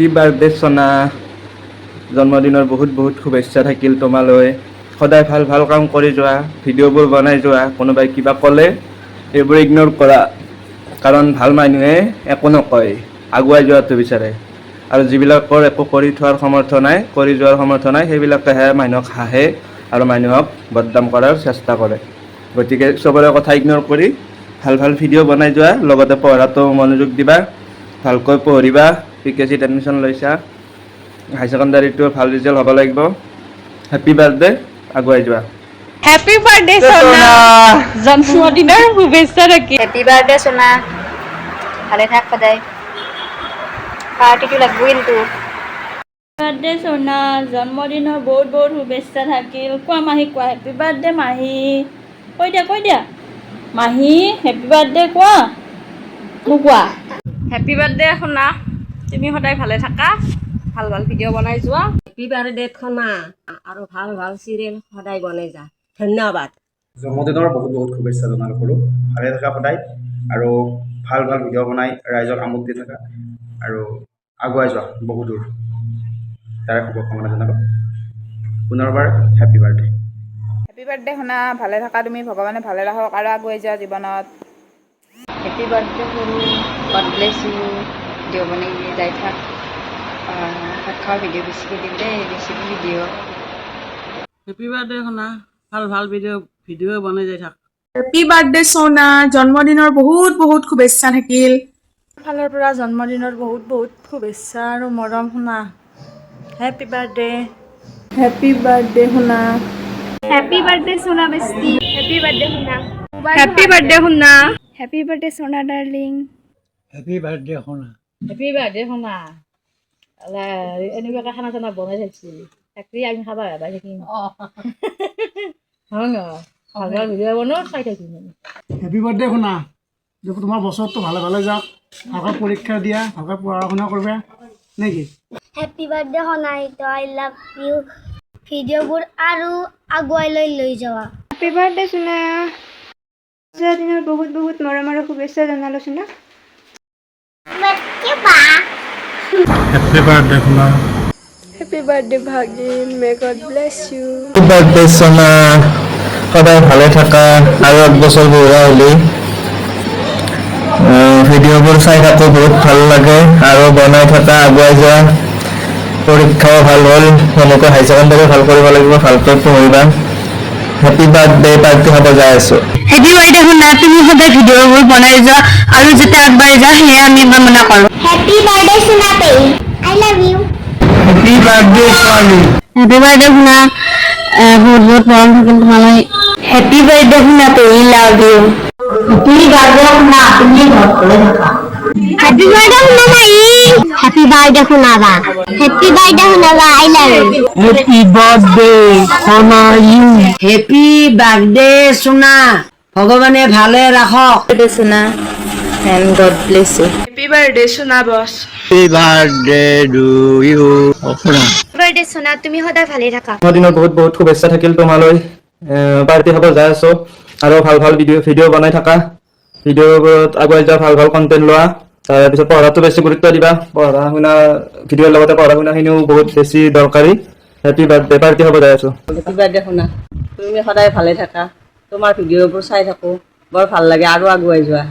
happy birthday সোনা জন্মদিনৰ বহুত বহুত শুভেচ্ছা থাকিল তোমালৈ সদায় ভাল ভাল কাম কৰি যোৱা ভিডিঅ'বোৰ বনাই যোৱা কোনোবাই কিবা ক'লে এইবোৰ ইগন'ৰ কৰা কাৰণ ভাল মানুহে একো নকয় আগুৱাই যোৱাটো বিচাৰে আৰু যিবিলাকৰ একো কৰি থোৱাৰ সামৰ্থ্য নাই কৰি যোৱাৰ সামৰ্থ্য নাই সেইবিলাকেহে মানুহক হাঁহে আৰু মানুহক বদনাম কৰাৰ চেষ্টা কৰে গতিকে চবৰে কথা ইগন'ৰ কৰি ভাল ভাল ভিডিঅ' বনাই যোৱা লগতে পঢ়াটো মনোযোগ দিবা ভালকৈ পঢ়িবা PKCত এডমিশ্যন লৈছা হাই ছেকেণ্ডাৰীটো ভাল ৰিজাল্ট হ'ব লাগিব হেপী বাৰ্থডে আগুৱাই যোৱা হ্যাপি বাৰ্থডে সোনা জন্মদিনৰ শুভেচ্ছা থাকিল হ্যাপি বাৰ্থডে সোনা ভালে থাক সদায় পাৰ্টিটো লাগবো কিন্তু বাৰ্থডে সোনা জন্মদিনৰ বহুত বহুত শুভেচ্ছা থাকিল কোৱা মাহী কোৱা হেপী বাৰ্থডে মাহী কৈ দিয়া মাহী হেপী বাৰ্থডে কোৱা মোক কোৱা হেপী বাৰ্থডে সোনা তুমি সদায় ভালে থাকা ভাল ভাল ভিডিঅ' বনাই যোৱা হেপী বাৰ্থডে সোনা আৰু ভাল ভাল চিৰিয়েল সদায় বনাই যা ধন্যবাদ জন্মদিনৰ বহুত বহুত শুভেচ্ছা জনালোঁ কৰোঁ ভালে থকা সদায় আৰু ভাল ভাল ভিডিঅ' বনাই ৰাইজক আমোদ দি থকা আৰু আগুৱাই যোৱা বহু দূৰ তাৰে শুভকামনা জনালোঁ পুনৰবাৰ হেপী বাৰ্থডে হেপী বাৰ্থডে শুনা ভালে থাকা তুমি ভগৱানে ভালে ৰাখক আৰু আগুৱাই যোৱা জীৱনত হেপী বাৰ্থডে সৰু গড ব্লেছ ইউ ভিডিঅ' বনাই যাই থাক ভাত খোৱা ভিডিঅ' বেছিকৈ দিম দেই বেছিকৈ ভিডিঅ' হেপী বাৰ্থডে শুনা ভাল ভাল ভিডিঅ' বনাই যাই থাক হেপী বাৰ্থডে সোনা জন্মদিনৰ বহুত বহুত শুভেচ্ছা থাকিল ফালৰ পৰা জন্মদিনৰ বহুত বহুত শুভেচ্ছা আৰু মৰম শুনা হেপী বাৰ্থডে শুনা হেপী বাৰ্থডে সোনা বেষ্টি হেপী বাৰ্থডে সোনা হেপী বাৰ্থডে শুনা হেপী বাৰ্থডে সোনা ডাৰ্লিং হেপী বাৰ্থডে শুনা হেপী বাৰ্থডে শুনা এনেকুৱাকৈ খানা চানা বনাই থাকিছিল তাকে আমি খাবা হেবাই থাকিম হয় নহয় ভাল ভাল ভিডিঅ' বনাও চাই থাকিম হেপী বাৰ্থডে শুনা তোমাৰ বছৰটো ভালে ভালে যাওক ভালকৈ পৰীক্ষা দিয়া ভালকৈ পঢ়া শুনা কৰিবা নেকি হেপী বাৰ্থডে সোনাইটো আই লাভ ইউ ভিডিঅ'বোৰ আৰু আগুৱাই লৈ যাৱা হেপী বাৰ্থডে সোনা দিনৰ বহুত বহুত মৰম আৰু শুভেচ্ছা জনালোঁ সোনা হেপী বাৰ্থডে শুনা হেপী বাৰ্থডে ভাগিন may God bless you happy birthday সোনা সদায় ভালে থাকা আৰু এক বছৰ বুঢ়া হ'লি ভিডিঅ'বোৰ চাই থাকোঁ বহুত ভাল লাগে আৰু বনাই থকা আগুৱাই যোৱা পৰীক্ষাও ভাল হ'ল সেনেকৈ হাই ছেকেণ্ডাৰী ভাল কৰিব লাগিব ভালকৈ পঢ়িবা হেপী বাৰ্থডে পাৰ্টি খাব যাই আছোঁ হেপী বাৰ্থডে শুনা তুমি সদায় ভিডিঅ'বোৰ বনাই যোৱা আৰু যাতে আগবাঢ়ি যোৱা সেয়ে আমি কামনা কৰোঁ হেপী বাৰ্থডে সোনা পেই I love you happy birthday ছোৱালী হেপী বাৰ্থডে শুনা বহুত বহুত মৰম থাকিল তোমালৈ হেপী বাৰ্থডে শুনা পেই লাভ ইউ হেপী বাৰ্থডে শুনা তুমি ঘৰত ভালে থাকা হেপী বাৰ্থডে সোনা মাই হেপী বাৰ্থডে সোনা বা হেপী বাৰ্থডে সোনা বা I love you happy birthday শুনা ইউ হেপী বাৰ্থডে সোনা ভগৱানে ভালে ৰাখক সোনা and God bless you happy birthday সোনা বছ happy birthday to you birthday সোনা তুমি সদায় ভালে থাকা জন্মদিনৰ বহুত বহুত শুভেচ্ছা থাকিল তোমালৈ পাৰ্টি খাব যাই আছোঁ আৰু ভাল ভাল ভিডিঅ' বনাই থাকা ভিডিঅ'বোৰত আগুৱাই যোৱা ভাল ভাল কণ্টেণ্ট লোৱা তাৰপিছত পঢ়াটো বেছি গুৰুত্ব দিবা পঢ়া শুনা ভিডিঅ'ৰ লগতে পঢ়া শুনাখিনিও বহুত বেছি দৰকাৰী হেপী বাৰ্থডে পাৰ্টি খাব যাই আছোঁ হেপী বাৰ্থডে শুনা তুমি সদায় ভালে থাকা তোমাৰ ভিডিঅ'বোৰ চাই থাকোঁ বৰ ভাল লাগে আৰু আগুৱাই যোৱা